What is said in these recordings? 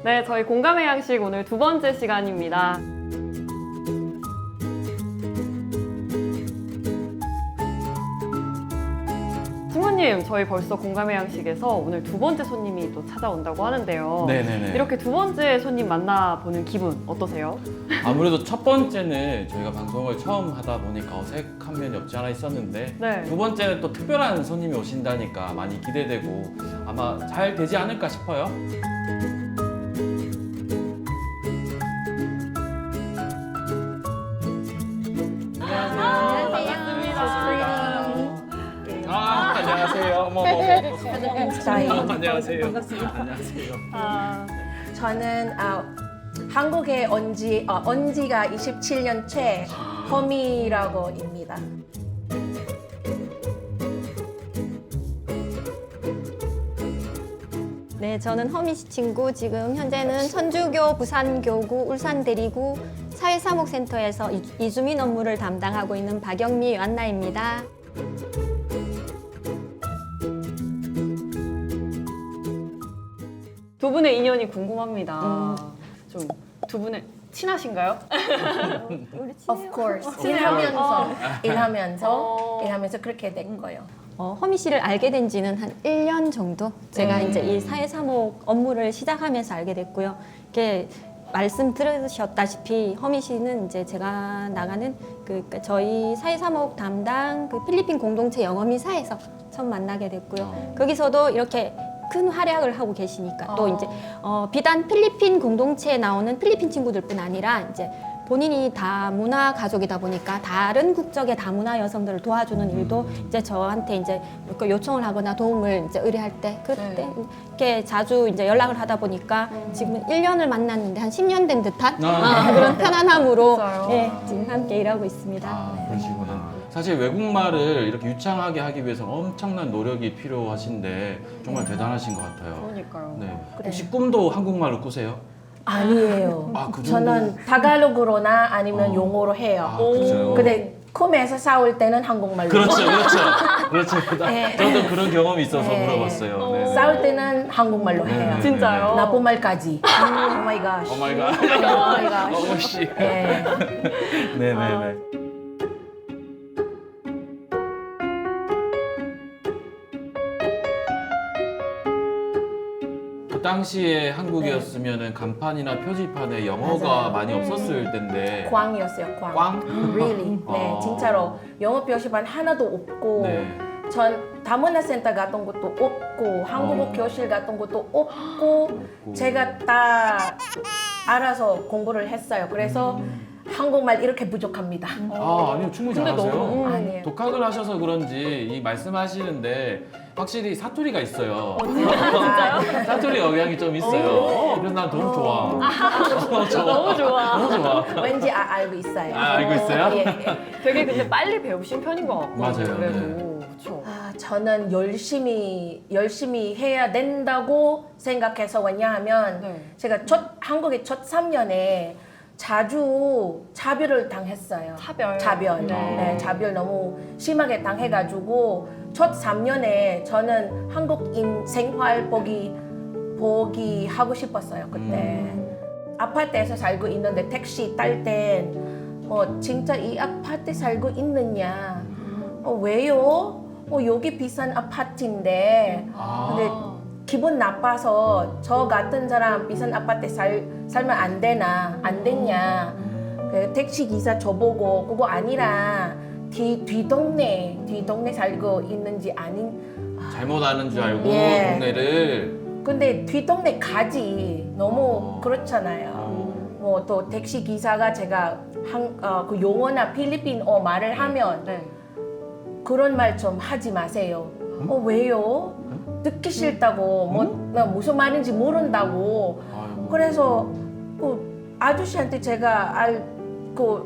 네, 저희 공감의 양식 오늘 두 번째 시간입니다. 신부님, 저희 벌써 공감의 양식에서 오늘 두 번째 손님이 또 찾아온다고 하는데요. 네네네. 이렇게 두 번째 손님 만나보는 기분 어떠세요? 아무래도 첫 번째는 저희가 방송을 처음 하다 보니까 어색한 면이 없지 않아 있었는데 네. 두 번째는 또 특별한 손님이 오신다니까 많이 기대되고 아마 잘 되지 않을까 싶어요. 안녕하세요. 어머. 안녕하세요. 안녕하세요. 저는 한국에 온 지가 27년째 허미라고입니다. 네, 저는 허미 씨 친구, 지금 현재는 천주교 부산교구 울산대리구 사회사목센터에서 이주민 업무를 담당하고 있는 박영미 요한나입니다. 두 분의 인연이 궁금합니다. 좀 두 분의 친하신가요? Of course. 일하면서 그렇게 된 거예요. 허미 씨를 알게 된 지는 한 1년 정도 제가 이제 이 사회사목 업무를 시작하면서 알게 됐고요. 이렇게 말씀 들으셨다시피 허미 씨는 이제 제가 나가는 그러니까 저희 사회사목 담당 그 필리핀 공동체 영어미사에서 처음 만나게 됐고요. 거기서도 이렇게 큰 활약을 하고 계시니까 또 이제 비단 필리핀 공동체에 나오는 필리핀 친구들뿐 아니라 이제 본인이 다문화 가족이다 보니까 다른 국적의 다문화 여성들을 도와주는 일도 이제 저한테 이제 요청을 하거나 도움을 이제 의뢰할 때 그때 이렇게 자주 이제 연락을 하다 보니까 지금 1년을 만났는데 한 10년 된 듯한 그런 편안함으로 예, 지금 함께 일하고 있습니다. 그러시구나. 사실 외국말을 이렇게 유창하게 하기 위해서 엄청난 노력이 필요하신데 정말 대단하신 것 같아요. 그러니까요. 네. 혹시 꿈도 한국말로 꾸세요? 아니에요. 그 정도? 저는 타갈로그로나 아니면 용어로 해요. 그렇죠. 근데 꿈에서 싸울 때는 한국말로. 그렇죠. 저도 네. 그런 경험이 있어서 네. 물어봤어요. 네. 싸울 때는 한국말로 해요. 진짜요? 나쁜 말까지. 오 마이 갓. 오 마이 갓. 오 마이 갓. 어머씨. 네. 네네네. 그 당시에 한국이었으면은 간판이나 표지판에 영어가 맞아요. 많이 없었을 텐데. 꽝이었어요, 꽝. 꽝? Really. 네, 진짜로 영어 표시판 하나도 없고 네. 전 다문화센터 같은 것도 없고 한국어 교실 같은 것도 없고 제가 다 알아서 공부를 했어요. 그래서 한국말 이렇게 부족합니다. 아니요, 충분히 근데 잘하세요. 너무 아니에요. 독학을 하셔서 그런지 이 말씀하시는데 확실히 사투리가 있어요. 진짜요? 사투리 영향이 좀 있어요. 그래서 난 너무 좋아. 너무 좋아. 너무 좋아. 왠지 알고 있어요. 알고 있어요? 예, 예. 되게 근데 빨리 배우신 편인 것 같고. 맞아요. 그래도. 네. 그렇죠. 저는 열심히 해야 된다고 생각해서 왜냐하면 네. 제가 한국에 첫 3년에 자주 차별을 당했어요. 차별. 네, 차별 너무 심하게 당해가지고 첫 3년에 저는 한국인 생활 보기 하고 싶었어요. 그때 아파트에서 살고 있는데 택시 탈 땐 진짜 이 아파트 살고 있느냐? 왜요? 여기 비싼 아파트인데. 근데 기분 나빠서 저 같은 사람 비싼 아파트에 살면 안 되냐. 그 택시 기사 저보고 그거 아니라 뒤 동네 살고 있는지 아닌. 잘못 아는 줄 알고 예. 동네를. 근데 뒤 동네 가지 너무 그렇잖아요. 또 택시 기사가 제가 그 용어나 필리핀어 말을 하면 네. 그런 말 좀 하지 마세요. 왜요? 듣기 싫다고 나 무슨 말인지 모른다고. 아이고. 그래서 그 아저씨한테 제가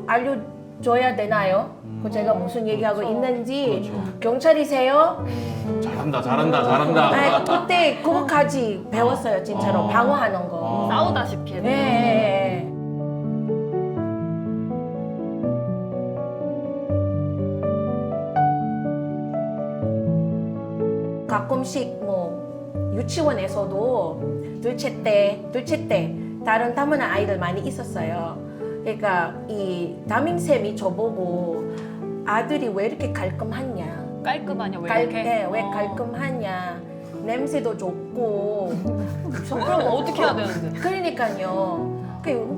알려줘야 되나요? 제가 무슨 얘기하고 있는지. 그렇죠. 경찰이세요? 잘한다. 그때 그거까지 배웠어요, 진짜로. 방어하는 거. 싸우다시피 했네요. 예. 가끔씩 유치원에서도 둘째 때 다른 다문화 아이들 많이 있었어요. 그러니까 이 담임쌤이 저보고 아들이 왜 이렇게 깔끔하냐, 깔끔하냐 왜 이렇게? 왜 깔끔하냐, 냄새도 좋고. 그럼 어떻게 해야 되는데? 그러니까요.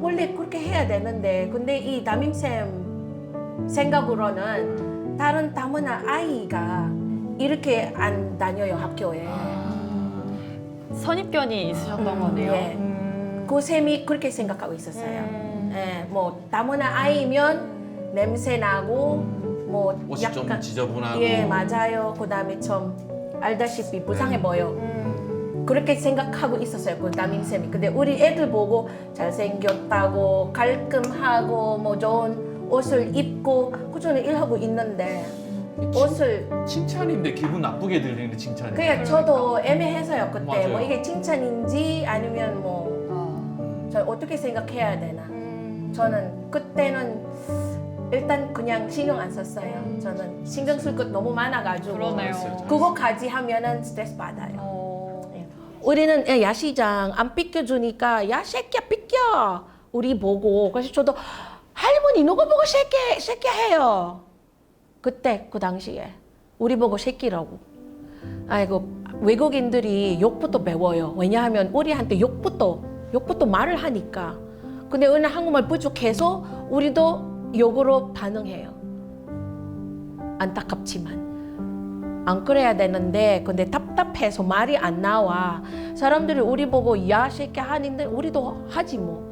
원래 그렇게 해야 되는데, 근데 이 담임쌤 생각으로는 다른 다문화 아이가 이렇게 안 다녀요, 학교에. 선입견이 있으셨던 거네요. 예. 그 쌤이 그렇게 생각하고 있었어요. 예, 뭐 다문화 아이면 냄새 나고 뭐 옷이 좀 지저분하고. 예, 맞아요. 그다음에 좀 알다시피 불쌍해 보여. 그렇게 생각하고 있었어요, 그 담임쌤이. 근데 우리 애들 보고 잘생겼다고, 깔끔하고, 뭐 좋은 옷을 입고, 그전에 일하고 있는데, 옷을. 칭찬인데 기분 나쁘게 들리는 칭찬이에요. 그냥 저도 애매해서요, 그때. 맞아요. 뭐 이게 칭찬인지 아니면 저 어떻게 생각해야 되나. 저는 그때는 일단 그냥 신경 안 썼어요. 저는 신경 쓸 것 너무 많아가지고. 그러네요. 그거까지 하면은 스트레스 받아요. 우리는 야시장 안 삐껴주니까 야 새끼야 삐껴 우리 보고. 그래서 저도 할머니 누구 보고 새끼 해요. 그때 그 당시에 우리 보고 새끼라고. 아이고 외국인들이 욕부터 배워요. 왜냐하면 우리한테 욕부터 말을 하니까. 근데 오늘 한국말 부족해서 우리도 욕으로 반응해요. 안타깝지만. 안 그래야 되는데 근데 답답해서 말이 안 나와. 사람들이 우리 보고 야 새끼 하는데 우리도 하지 뭐.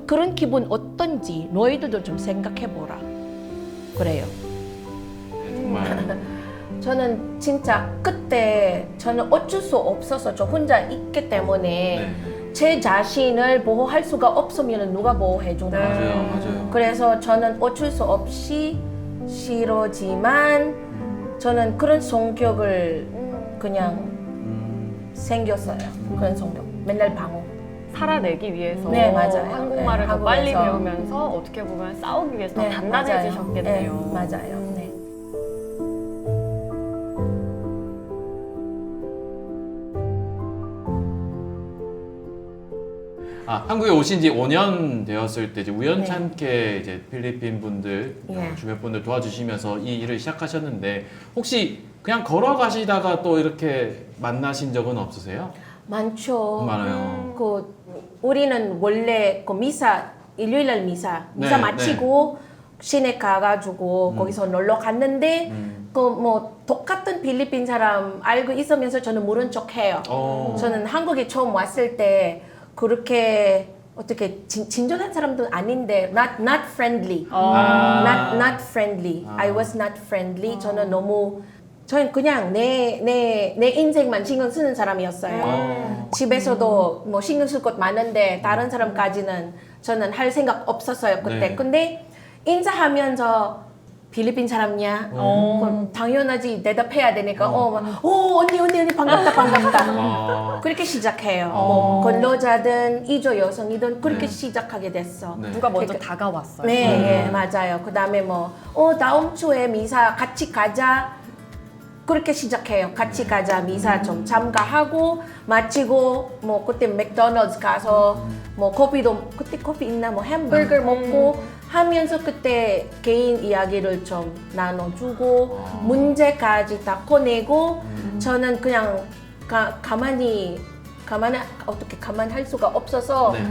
그런 기분 어떤지 너희들도 좀 생각해보라. 그래요. 네, 정말. 저는 진짜 그때 저는 어쩔 수 없어서 저 혼자 있기 때문에 네. 제 자신을 보호할 수가 없으면 누가 보호해주나. 맞아요. 그래서 저는 어쩔 수 없이 싫어지만 저는 그런 성격을 그냥 생겼어요. 그런 성격. 맨날 방어. 살아내기 위해서 네, 맞아요. 한국말을 네, 더 빨리 한국에서. 배우면서 어떻게 보면 싸우기 위해서 더 네, 단단해지셨겠네요. 맞아요. 네, 맞아요. 네. 한국에 오신 지 5년 되었을 때 이제 우연찮게 이제 필리핀 분들, 예. 주변 분들 도와주시면서 이 일을 시작하셨는데 혹시 그냥 걸어가시다가 또 이렇게 만나신 적은 없으세요? 많죠. 많아요. 그 우리는 원래 그 미사 일요일날 미사 네, 마치고 시내 가가지고 거기서 놀러 갔는데 그 뭐 똑같은 필리핀 사람 알고 있으면서 저는 모른 척해요. 저는 한국에 처음 왔을 때 그렇게 어떻게 진전한 사람도 아닌데 not friendly. not friendly. I was not friendly. 저는 그냥 내 인생만 신경 쓰는 사람이었어요. 집에서도 뭐 신경 쓸 것 많은데 다른 사람까지는 저는 할 생각 없었어요 그때. 네. 근데 인사하면서 필리핀 사람이야? 그럼 당연하지 대답해야 되니까 언니 반갑다. 그렇게 시작해요. 뭐 근로자든 이주 여성이든 그렇게 시작하게 됐어. 네. 누가 먼저 그러니까- 다가왔어요. 네, 예, 맞아요. 그 다음에 다음 주에 미사 같이 가자. 그렇게 시작해요. 같이 가자. 미사 좀 참가하고, 마치고, 뭐, 그때 맥도날드 가서, 뭐, 그때 커피 있나? 뭐, 햄버거 먹고 하면서 그때 개인 이야기를 좀 나눠주고, 문제까지 다 꺼내고, 저는 그냥 가만히 할 수가 없어서, 네.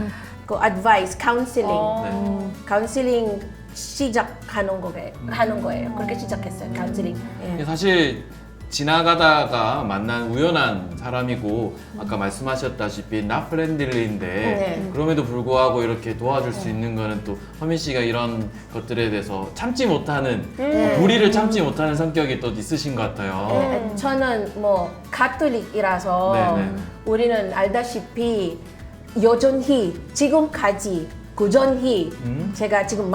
그 advice, counseling. 어. 카운슬링 시작하는 거예요. 그렇게 시작했어요. 카운슬링. 예. 사실 지나가다가 만난 우연한 사람이고 아까 말씀하셨다시피 not friendly인데 네. 그럼에도 불구하고 이렇게 도와줄 수 있는 거는 또 허민 씨가 이런 것들에 대해서 참지 못하는 불의를 참지 못하는 성격이 또 있으신 것 같아요. 예, 저는 뭐 가톨릭이라서 네네. 우리는 알다시피 여전히 지금까지 꾸준히 제가 지금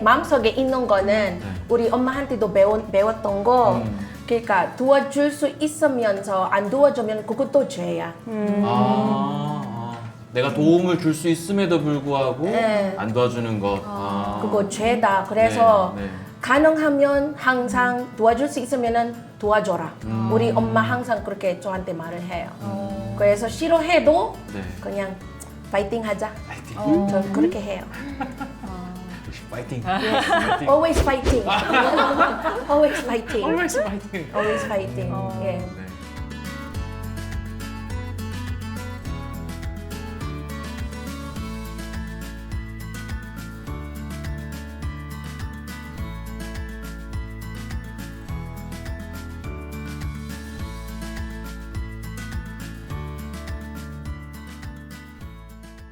마음속에 있는 거는 우리 엄마한테도 배웠던 거. 그러니까 도와줄 수 있으면서 안 도와주면 그것도 죄야. 내가 도움을 줄 수 있음에도 불구하고 네. 안 도와주는 것. 그거 죄다. 그래서 네, 네. 가능하면 항상 도와줄 수 있으면은 도와줘라. 우리 엄마 항상 그렇게 저한테 말을 해요. 그래서 싫어해도 네. 그냥 파이팅 하자. 파이팅. 전 그렇게 해요. 역시 파이팅. Always fighting. Always fighting. Always 파이팅. Always fighting. 예. 네.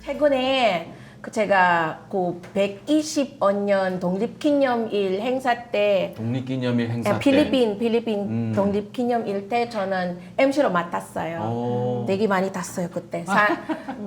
최근에 제가 그 120년 독립기념일 행사 때 독립기념일 행사 때. 필리핀 독립기념일 때 저는 MC로 맡았어요. 오. 되게 많이 탔어요 그때.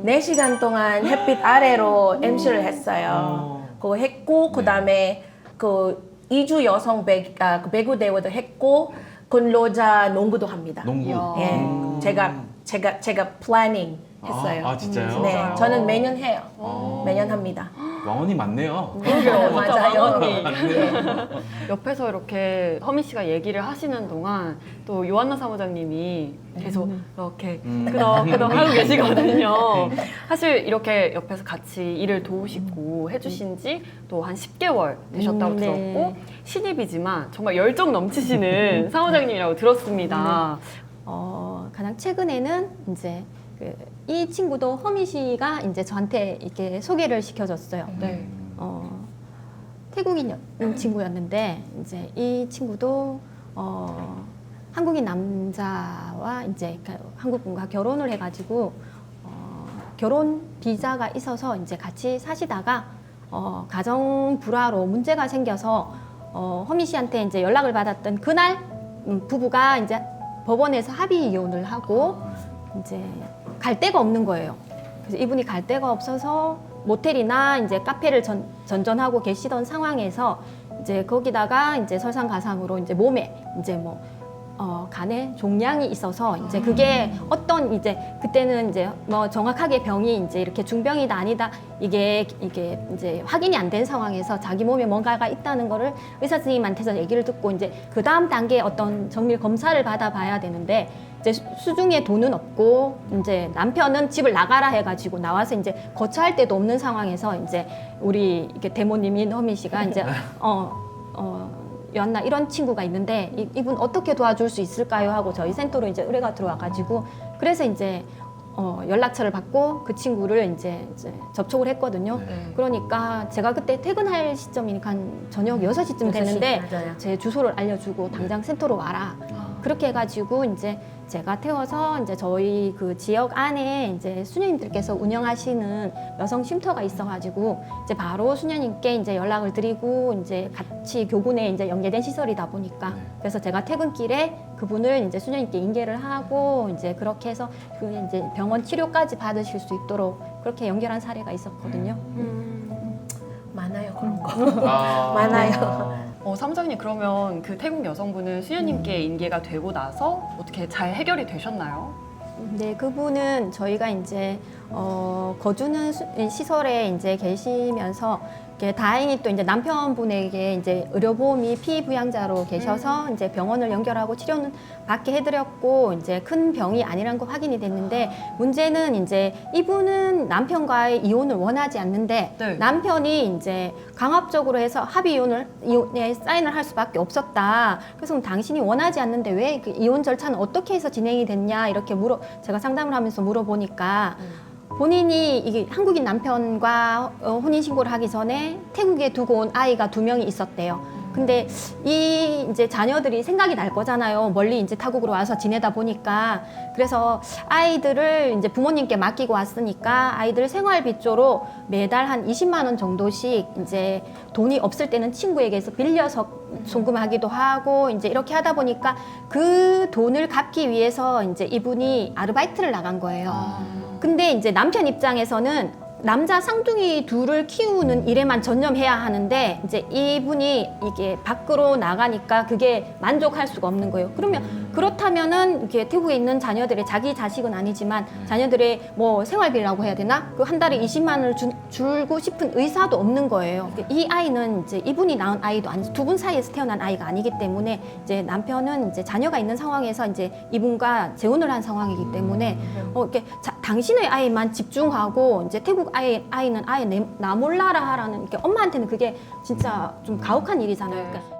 4시간 동안 햇빛 아래로 MC를 했어요. 그거 했고 그 다음에 그 이주 여성 배구 대회도 했고 근로자 농구도 합니다. 농구. 예, 제가 플래닝 했어요. 아 진짜요? 네, 저는 매년 해요. 아. 매년 합니다. 왕언니 많네요. 그러게요. 맞아요. 왕언니. 네. 옆에서 이렇게 허미 씨가 얘기를 하시는 동안 또 요한나 사무장님이 계속 이렇게 끄덕끄덕 하고 계시거든요. 사실 이렇게 옆에서 같이 일을 도우시고 해주신 지 또 한 10개월 되셨다고 네. 들었고 신입이지만 정말 열정 넘치시는 사무장님이라고 들었습니다. 가장 최근에는 이제 이 친구도 허미 씨가 이제 저한테 이렇게 소개를 시켜줬어요. 네. 태국인 친구였는데 이제 이 친구도 한국인 남자와 이제 한국 분과 결혼을 해가지고 결혼 비자가 있어서 이제 같이 사시다가 가정 불화로 문제가 생겨서 허미 씨한테 이제 연락을 받았던 그날 부부가 이제 법원에서 합의 이혼을 하고 이제 갈 데가 없는 거예요. 그래서 이분이 갈 데가 없어서 모텔이나 이제 카페를 전전하고 계시던 상황에서 이제 거기다가 이제 설상가상으로 이제 몸에 이제 뭐 간에 종양이 있어서 이제 그게 어떤 이제 그때는 이제 뭐 정확하게 병이 이제 이렇게 중병이다 아니다 이게 이제 확인이 안 된 상황에서 자기 몸에 뭔가가 있다는 거를 의사 선생님한테서 얘기를 듣고 이제 그 다음 단계 어떤 정밀 검사를 받아봐야 되는데 이제 수중에 돈은 없고 이제 남편은 집을 나가라 해가지고 나와서 이제 거처할 데도 없는 상황에서 이제 우리 이렇게 대모님인 허미 씨가 이제 요한나 이런 친구가 있는데 이분 어떻게 도와줄 수 있을까요 하고 저희 센터로 이제 의뢰가 들어와가지고 그래서 이제 연락처를 받고 그 친구를 이제 접촉을 했거든요. 네. 그러니까 제가 그때 퇴근할 시점이니까 한 저녁 6시쯤 됐는데 6시, 맞아요. 제 주소를 알려주고 당장 센터로 와라. 그렇게 해가지고 이제 제가 태워서 이제 저희 그 지역 안에 이제 수녀님들께서 운영하시는 여성 쉼터가 있어가지고 이제 바로 수녀님께 이제 연락을 드리고 이제 같이 교군에 이제 연계된 시설이다 보니까 그래서 제가 퇴근길에 그분을 이제 수녀님께 인계를 하고 이제 그렇게 해서 그 이제 병원 치료까지 받으실 수 있도록 그렇게 연결한 사례가 있었거든요. 많아요 그런 거. 많아요. 사무장님 그러면 그 태국 여성분은 수녀님께 인계가 되고 나서 어떻게 잘 해결이 되셨나요? 네, 그분은 저희가 이제 거주는 시설에 이제 계시면서 이렇게 다행히 또 이제 남편분에게 이제 의료보험이 피부양자로 계셔서 이제 병원을 연결하고 치료는 받게 해드렸고 이제 큰 병이 아니란 거 확인이 됐는데 문제는 이제 이분은 남편과의 이혼을 원하지 않는데 네. 남편이 이제 강압적으로 해서 합의 이혼에 사인을 할 수밖에 없었다. 그래서 그럼 당신이 원하지 않는데 왜 그 이혼 절차는 어떻게 해서 진행이 됐냐 이렇게 제가 상담을 하면서 물어보니까 본인이 이게 한국인 남편과 혼인 신고를 하기 전에 태국에 두고 온 아이가 2명이 있었대요. 근데 이 이제 자녀들이 생각이 날 거잖아요. 멀리 이제 타국으로 와서 지내다 보니까 그래서 아이들을 이제 부모님께 맡기고 왔으니까 아이들 생활비 쪽으로 매달 한 20만 원 정도씩 이제 돈이 없을 때는 친구에게서 빌려서 송금하기도 하고 이제 이렇게 하다 보니까 그 돈을 갚기 위해서 이제 이분이 아르바이트를 나간 거예요. 근데 이제 남편 입장에서는 남자 쌍둥이 둘을 키우는 일에만 전념해야 하는데 이제 이분이 이게 밖으로 나가니까 그게 만족할 수가 없는 거예요. 그러면 그렇다면은 이렇게 태국에 있는 자녀들의 자기 자식은 아니지만 자녀들의 뭐 생활비라고 해야 되나? 그 한 달에 20만 원을 줄고 싶은 의사도 없는 거예요. 이 아이는 이제 이분이 낳은 아이도 아니 두 분 사이에서 태어난 아이가 아니기 때문에 이제 남편은 이제 자녀가 있는 상황에서 이제 이분과 재혼을 한 상황이기 때문에 이렇게 당신의 아이만 집중하고 이제 태국 아이는 아예 나 몰라라 하라는 이렇게 엄마한테는 그게 진짜 좀 가혹한 일이잖아요. 그러니까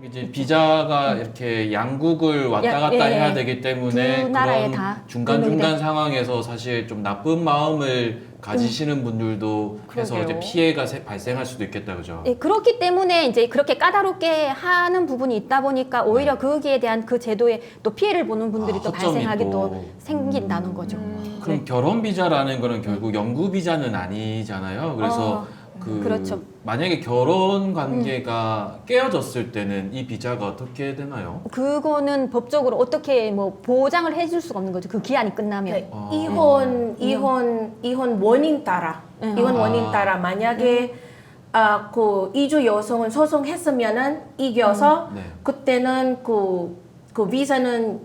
이제 비자가 이렇게 양국을 왔다 갔다 예, 예. 해야 되기 때문에 두 나라에 그런 다 중간중간 상황에서 사실 좀 나쁜 마음을 가지시는 분들도 해서 그러게요. 이제 피해가 발생할 수도 있겠다, 그죠? 예, 그렇기 때문에 이제 그렇게 까다롭게 하는 부분이 있다 보니까 오히려 거기에 대한 그 제도에 또 피해를 보는 분들이 또 허점이 발생하게 또 또. 생긴다는 거죠. 그럼 결혼 비자라는 거는 결국 영구 비자는 아니잖아요. 그래서 그렇죠. 만약에 결혼 관계가 깨어졌을 때는 이 비자가 어떻게 되나요? 그거는 법적으로 어떻게 뭐 보장을 해줄 수가 없는 거죠. 그 기한이 끝나면. 네, 이혼 원인 따라 이혼 원인 따라 만약에 그 이주 여성은 소송했으면은 이겨서 네. 그때는 그 비자는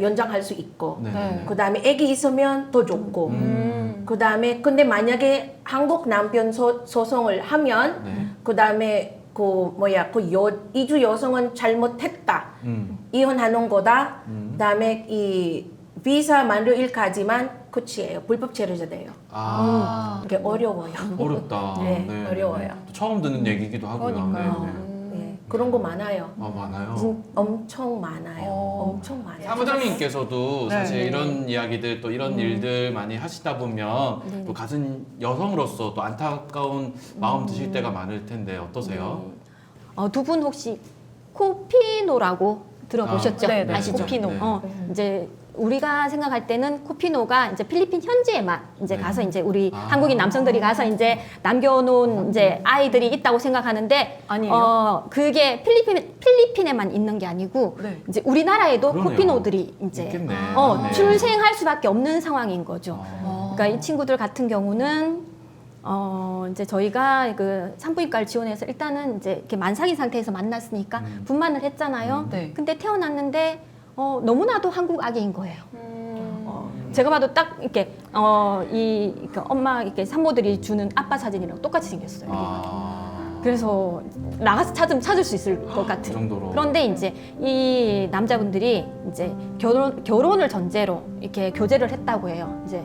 연장할 수 있고 네. 그다음에 아기 있으면 더 좋고 그다음에 근데 만약에 한국 남편 소송을 하면 네. 그다음에 이주 여성은 잘못했다 이혼하는 거다 그다음에 이 비자 만료일까지만 끝이에요. 불법 체류자 돼요. 이게 어려워요. 어렵다. 네, 어려워요. 또 처음 듣는 얘기기도 하고요. 그러니까요. 네, 그런 거 많아요. 아, 많아요. 엄청 많아요. 엄청 많아요. 사무장님께서도 사실 네. 이런 이야기들 또 이런 일들 많이 하시다 보면 또 같은 여성으로서 또 안타까운 마음 드실 때가 많을 텐데 어떠세요? 두 분 혹시 코피노라고 들어보셨죠? 네, 네. 아시죠? 코피노. 네. 이제 우리가 생각할 때는 코피노가 이제 필리핀 현지에만 이제 네. 가서 이제 우리 한국인 남성들이 가서 이제 남겨놓은 이제 아이들이 있다고 생각하는데 아니에요? 그게 필리핀에만 있는 게 아니고 네. 이제 우리나라에도 그러네요. 코피노들이 이제 있겠네. 네. 출생할 수밖에 없는 상황인 거죠. 아. 그러니까 이 친구들 같은 경우는 이제 저희가 그 산부인과를 지원해서 일단은 이제 이렇게 만삭인 상태에서 만났으니까 분만을 했잖아요. 네. 근데 태어났는데 너무나도 한국 아기인 거예요. 제가 봐도 딱 이렇게 그 엄마 이렇게 산모들이 주는 아빠 사진이랑 똑같이 생겼어요. 그래서 나가서 찾을 수 있을 것 그 같은. 정도로. 그런데 이제 이 남자분들이 이제 결혼을 전제로 이렇게 교제를 했다고 해요. 이제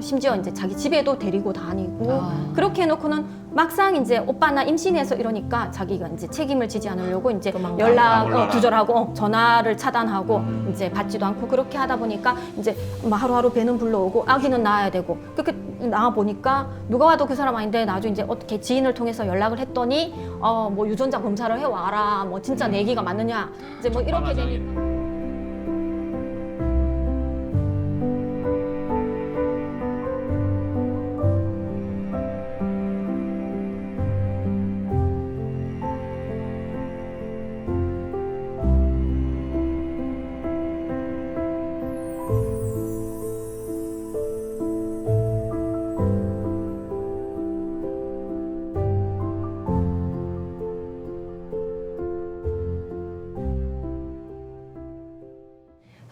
심지어 이제 자기 집에도 데리고 다니고 그렇게 해놓고는 막상 이제 오빠나 임신해서 이러니까 자기가 이제 책임을 지지 않으려고 이제 도망가. 연락 두절하고 전화를 차단하고 이제 받지도 않고 그렇게 하다 보니까 이제 막 하루하루 배는 불러오고 아기는 낳아야 되고 그렇게 나와 보니까 누가 와도 그 사람 아닌데 나중에 이제 어떻게 지인을 통해서 연락을 했더니 뭐 유전자 검사를 해와라 뭐 진짜 내 애기가 맞느냐 이제 뭐 이렇게 되니까.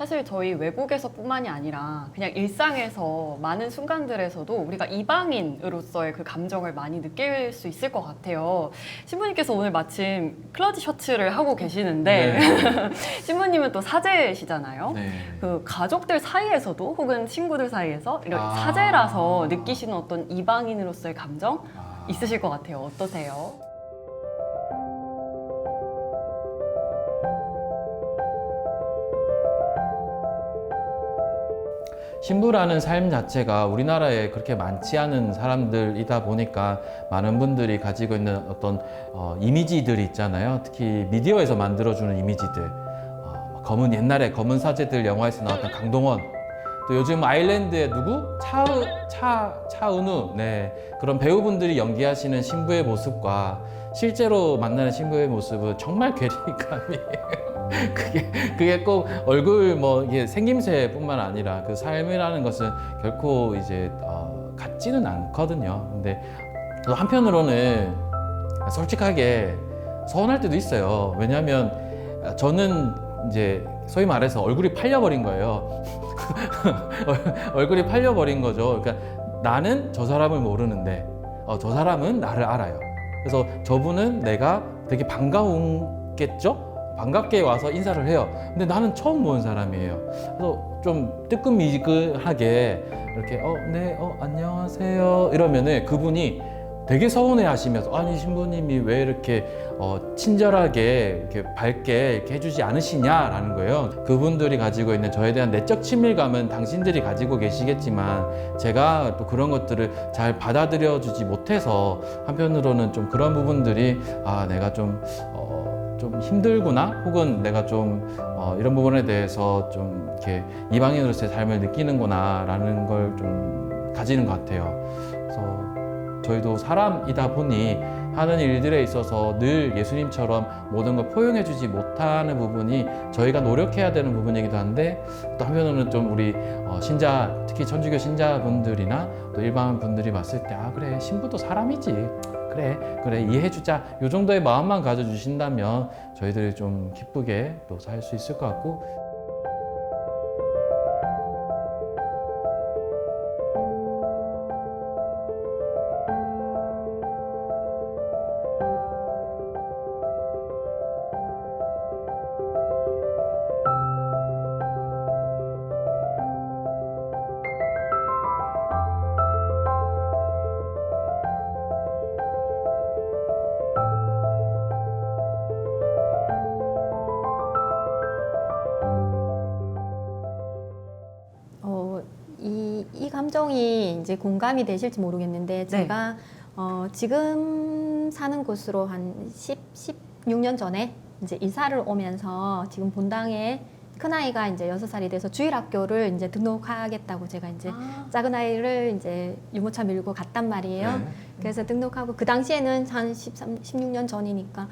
사실 저희 외국에서뿐만이 아니라 그냥 일상에서 많은 순간들에서도 우리가 이방인으로서의 그 감정을 많이 느낄 수 있을 것 같아요. 신부님께서 오늘 마침 클러지 셔츠를 하고 계시는데 신부님은 또 사제시잖아요. 네. 그 가족들 사이에서도 혹은 친구들 사이에서 이런 아. 사제라서 느끼시는 어떤 이방인으로서의 감정 있으실 것 같아요. 어떠세요? 신부라는 삶 자체가 우리나라에 그렇게 많지 않은 사람들이다 보니까 많은 분들이 가지고 있는 어떤 이미지들이 있잖아요. 특히 미디어에서 만들어주는 이미지들. 옛날에 검은 사제들 영화에서 나왔던 강동원. 또 요즘 아일랜드의 누구? 차은우. 네. 그런 배우분들이 연기하시는 신부의 모습과 실제로 만나는 신부의 모습은 정말 괴리감이 그게 꼭 얼굴 이게 생김새뿐만 아니라 그 삶이라는 것은 결코 이제 같지는 않거든요. 근데 또 한편으로는 솔직하게 서운할 때도 있어요. 왜냐하면 저는 이제 소위 말해서 얼굴이 팔려버린 거예요. 얼굴이 팔려버린 거죠. 그러니까 나는 저 사람을 모르는데 저 사람은 나를 알아요. 그래서 저분은 내가 되게 반가웠겠죠? 반갑게 와서 인사를 해요. 근데 나는 처음 본 사람이에요. 그래서 좀 뜨끔미끈하게 이렇게 네, 안녕하세요 이러면은 그분이 되게 서운해 하시면서 아니 신부님이 왜 이렇게 친절하게 이렇게 밝게 이렇게 해주지 않으시냐라는 거예요. 그분들이 가지고 있는 저에 대한 내적 친밀감은 당신들이 가지고 계시겠지만 제가 또 그런 것들을 잘 받아들여 주지 못해서 한편으로는 좀 그런 부분들이 내가 좀 힘들구나 혹은 내가 좀 이런 부분에 대해서 좀 이렇게 이방인으로서의 삶을 느끼는구나 라는 걸 좀 가지는 것 같아요. 그래서 저희도 사람이다 보니 하는 일들에 있어서 늘 예수님처럼 모든 걸 포용해 주지 못하는 부분이 저희가 노력해야 되는 부분이기도 한데 또 한편으로는 좀 우리 신자 특히 천주교 신자분들이나 또 일반 분들이 봤을 때 그래 신부도 사람이지 그래 이해해주자 이 정도의 마음만 가져주신다면 저희들이 좀 기쁘게 또 살 수 있을 것 같고 이 감정이 이제 공감이 되실지 모르겠는데 제가 지금 사는 곳으로 한 16년 전에 이제 이사를 오면서 지금 본당에 큰아이가 이제 6살이 돼서 주일학교를 이제 등록하겠다고 제가 이제 작은 아이를 이제 유모차 밀고 갔단 말이에요. 그래서 등록하고 그 당시에는 한 16년 전이니까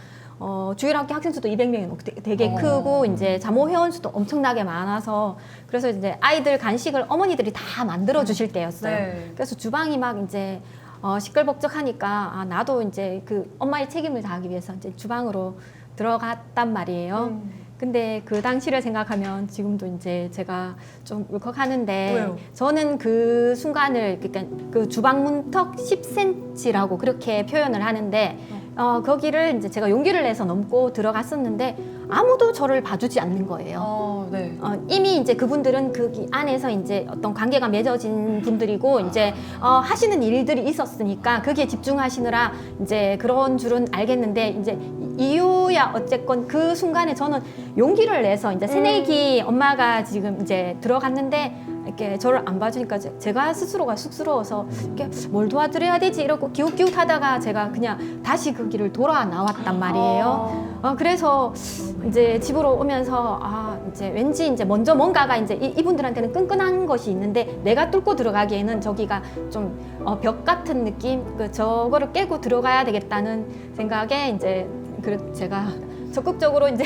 주일학교 학생 수도 200명이 되게 크고 이제 자모 회원 수도 엄청나게 많아서 그래서 이제 아이들 간식을 어머니들이 다 만들어 주실 때였어요. 그래서 주방이 막 이제 시끌벅적하니까 나도 이제 그 엄마의 책임을 다하기 위해서 이제 주방으로 들어갔단 말이에요. 근데 그 당시를 생각하면 지금도 이제 제가 좀 울컥하는데 왜요? 저는 그 순간을 그러니까 그 주방 문턱 10cm라고 그렇게 표현을 하는데 거기를 이제 제가 용기를 내서 넘고 들어갔었는데 아무도 저를 봐주지 않는 거예요. 이미 이제 그분들은 그 안에서 이제 어떤 관계가 맺어진 분들이고 이제 하시는 일들이 있었으니까 거기에 집중하시느라 이제 그런 줄은 알겠는데 이제 이유야 어쨌건 그 순간에 저는 용기를 내서 이제 새내기 엄마가 지금 이제 들어갔는데 이렇게 저를 안 봐주니까 제가 스스로가 쑥스러워서 이렇게 뭘 도와드려야 되지 이러고 기웃기웃하다가 제가 그냥 다시 그 길을 돌아 나왔단 말이에요. 그래서 이제 집으로 오면서 이제 왠지 이제 먼저 뭔가가 이제 이분들한테는 끈끈한 것이 있는데 내가 뚫고 들어가기에는 저기가 좀 벽 같은 느낌, 저거를 깨고 들어가야 되겠다는 생각에 이제 제가 적극적으로 이제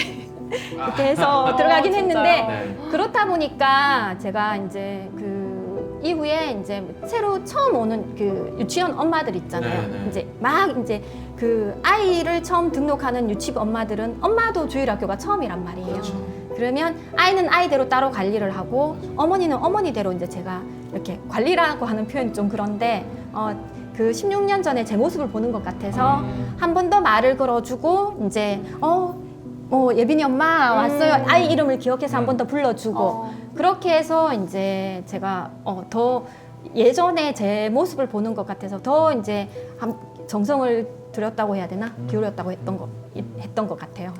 이렇게 해서 들어가긴 했는데 그렇다 보니까 제가 이제 그 이후에 이제 새로 처음 오는 그 유치원 엄마들 있잖아요. 이제 막 이제 그 아이를 처음 등록하는 유치부 엄마들은 엄마도 주일학교가 처음이란 말이에요. 그러면 아이는 아이대로 따로 관리를 하고 어머니는 어머니대로 이제 제가 이렇게 관리라고 하는 표현이 좀 그런데 그 16년 전에 제 모습을 보는 것 같아서 한 번 더 말을 걸어주고 이제 예빈이 엄마 왔어요. 아이 이름을 기억해서 한 번 더 불러주고 그렇게 해서 이제 제가 더 예전에 제 모습을 보는 것 같아서 더 이제 정성을 들였다고 해야 되나 기울였다고 했던 것 같아요.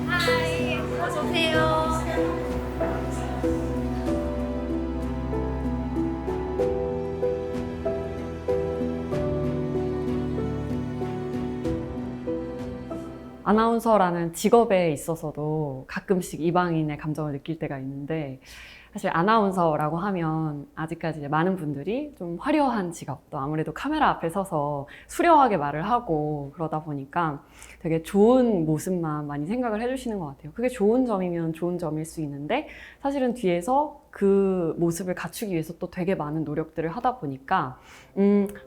하이, 어서 오세요. 아나운서라는 직업에 있어서도 가끔씩 이방인의 감정을 느낄 때가 있는데 사실 아나운서라고 하면 아직까지 이제 많은 분들이 좀 화려한 직업, 또 아무래도 카메라 앞에 서서 수려하게 말을 하고 그러다 보니까 되게 좋은 모습만 많이 생각을 해주시는 것 같아요. 그게 좋은 점이면 좋은 점일 수 있는데 사실은 뒤에서 그 모습을 갖추기 위해서 또 되게 많은 노력들을 하다 보니까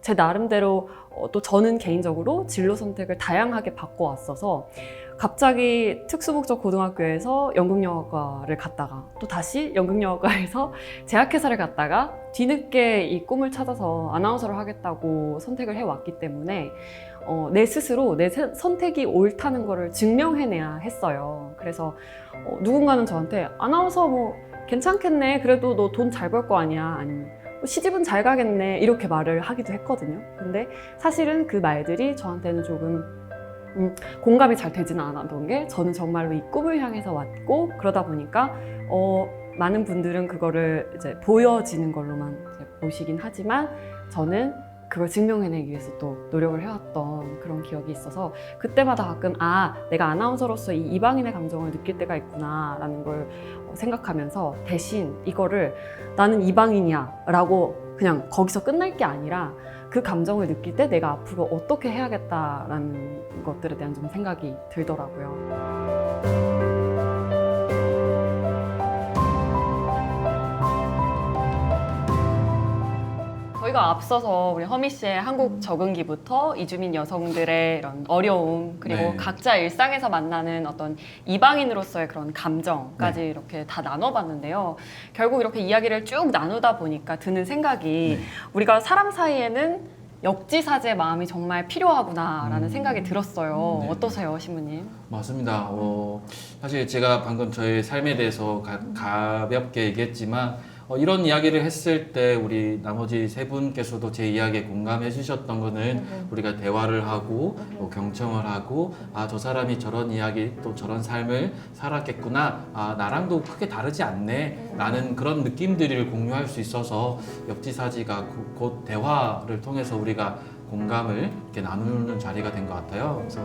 제 나름대로 또 저는 개인적으로 진로 선택을 다양하게 바꿔왔어서 갑자기 특수목적 고등학교에서 연극영화과를 갔다가 또 다시 연극영화과에서 제약회사를 갔다가 뒤늦게 이 꿈을 찾아서 아나운서를 하겠다고 선택을 해왔기 때문에 내 스스로 내 선택이 옳다는 거를 증명해내야 했어요. 그래서 누군가는 저한테 아나운서 뭐 괜찮겠네, 그래도 너 돈 잘 벌 거 아니야, 아니면 시집은 잘 가겠네, 이렇게 말을 하기도 했거든요. 근데 사실은 그 말들이 저한테는 조금 공감이 잘 되지는 않았던 게, 저는 정말로 이 꿈을 향해서 왔고 그러다 보니까 많은 분들은 그거를 이제 보여지는 걸로만 이제 보시긴 하지만 저는 그걸 증명해내기 위해서 또 노력을 해왔던 그런 기억이 있어서 그때마다 가끔 내가 아나운서로서 이 이방인의 감정을 느낄 때가 있구나 라는 걸 생각하면서, 대신 이거를 나는 이방인이야 라고 그냥 거기서 끝날 게 아니라 그 감정을 느낄 때 내가 앞으로 어떻게 해야겠다라는 것들에 대한 좀 생각이 들더라고요. 저희가 앞서서 우리 허미 씨의 한국 적응기부터 이주민 여성들의 이런 어려움, 그리고 네. 각자 일상에서 만나는 어떤 이방인으로서의 그런 감정까지 이렇게 다 나눠봤는데요. 결국 이렇게 이야기를 쭉 나누다 보니까 드는 생각이, 우리가 사람 사이에는 역지사지의 마음이 정말 필요하구나라는 생각이 들었어요. 네. 어떠세요, 신부님? 맞습니다. 사실 제가 방금 저의 삶에 대해서 가볍게 얘기했지만 이런 이야기를 했을 때 우리 나머지 세 분께서도 제 이야기에 공감해 주셨던 거는 우리가 대화를 하고 경청을 하고 저 사람이 저런 이야기 또 저런 삶을 살았겠구나, 나랑도 크게 다르지 않네 라는 그런 느낌들을 공유할 수 있어서 역지사지가 곧 대화를 통해서 우리가 공감을 이렇게 나누는 자리가 된 것 같아요. 그래서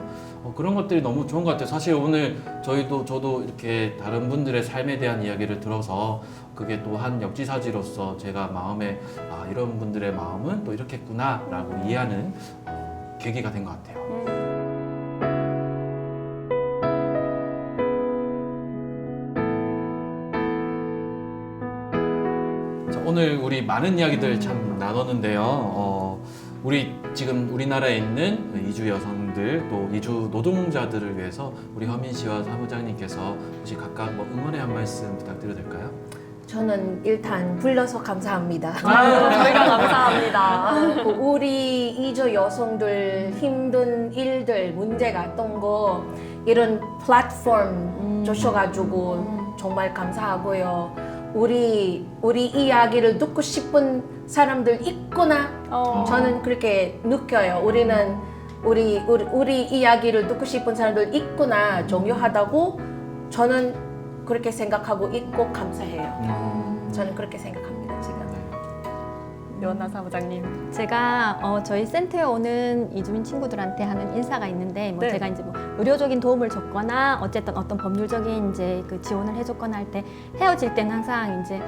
그런 것들이 너무 좋은 것 같아요. 사실 오늘 저도 이렇게 다른 분들의 삶에 대한 이야기를 들어서 그게 또 한 역지사지로서 제가 마음에 이런 분들의 마음은 또 이렇겠구나 라고 이해하는 계기가 된 것 같아요. 자, 오늘 우리 많은 이야기들 참 나눴는데요. 우리 지금 우리나라에 있는 이주 여성들 또 이주 노동자들을 위해서 우리 허민 씨와 사무장님께서 혹시 각각 뭐 응원의 한 말씀 부탁드려도 될까요? 저는 일단 불러서 감사합니다. 저희가 감사합니다. 우리 이주 여성들 힘든 일들, 문제가 있던 거 이런 플랫폼 주셔가지고 정말 감사하고요. 우리 이야기를 듣고 싶은 사람들 있구나. 저는 그렇게 느껴요. 우리 이야기를 듣고 싶은 사람들 있구나, 중요하다고 저는 그렇게 생각하고 있고 감사해요. 저는 그렇게 생각합니다, 지금. 요한나 사무장님. 제가 저희 센터에 오는 이주민 친구들한테 하는 인사가 있는데, 네. 제가 이제 의료적인 도움을 줬거나 어쨌든 어떤 법률적인 이제 그 지원을 해줬거나 할 때 헤어질 때는 항상 이제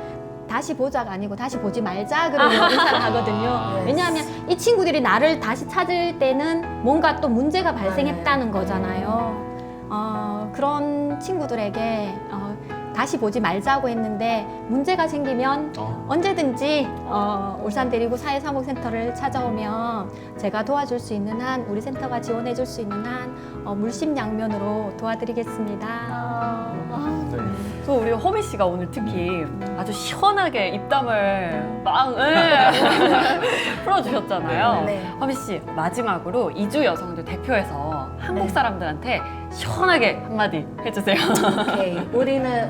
다시 보자가 아니고 다시 보지 말자 그러고 인사를 하거든요. 왜냐하면 이 친구들이 나를 다시 찾을 때는 뭔가 또 문제가 발생했다는 거잖아요. 그런 친구들에게 다시 보지 말자고 했는데, 문제가 생기면 언제든지 울산 대리구 사회사목센터를 찾아오면 제가 도와줄 수 있는 한, 우리 센터가 지원해 줄 수 있는 한 물심양면으로 도와드리겠습니다. 또 우리 허미 씨가 오늘 특히 아주 시원하게 입담을 막 풀어주셨잖아요. 네. 허미 씨, 마지막으로 이주 여성들 대표해서 한국 사람들한테 시원하게 한마디 해주세요. 오케이.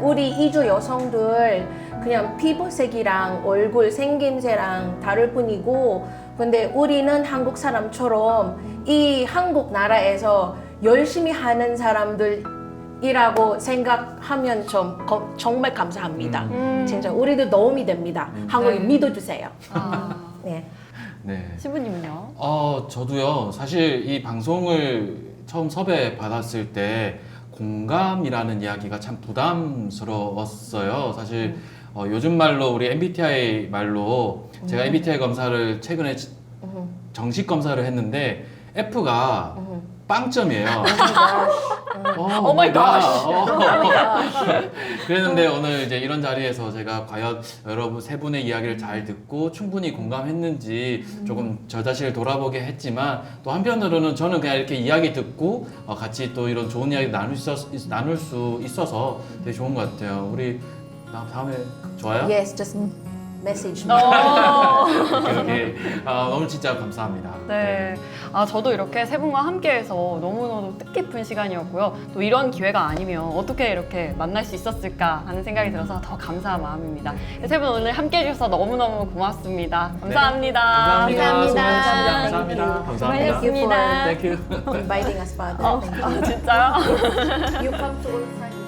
우리 이주 여성들 그냥 피부색이랑 얼굴 생김새랑 다를 뿐이고, 근데 우리는 한국 사람처럼 이 한국 나라에서 열심히 하는 사람들이라고 생각하면 정말 감사합니다. 진짜 우리도 도움이 됩니다. 한국에 믿어주세요. 네. 네. 신부님은요? 저도요. 사실 이 방송을 처음 섭외 받았을 때 공감이라는 이야기가 참 부담스러웠어요. 사실 요즘 말로 우리 MBTI 말로 제가 MBTI 검사를 최근에 정식 검사를 했는데 F가 빵점이에요. 오 마이 갓. 그랬는데 오늘 이제 이런 자리에서 제가 과연 여러분 세 분의 이야기를 잘 듣고 충분히 공감했는지 조금 저 자신을 돌아보게 했지만 또 한편으로는 저는 그냥 이렇게 이야기 듣고 같이 또 이런 좋은 이야기 나눌 수 있어서 되게 좋은 것 같아요. 우리 다음에 좋아요? Yes, just message me. 오케이. 오늘 진짜 감사합니다. 네. 저도 이렇게 세 분과 함께해서 너무너무 뜻깊은 시간이었고요. 또 이런 기회가 아니면 어떻게 이렇게 만날 수 있었을까 하는 생각이 들어서 더 감사한 마음입니다. 세 분 오늘 함께 해주셔서 너무너무 고맙습니다. 감사합니다. 수고하셨습니다. 감사합니다. 감사합니다. 고맙습니다. Thank you. Inviting us, Father. Thank you. 진짜요? You come to Ulsan.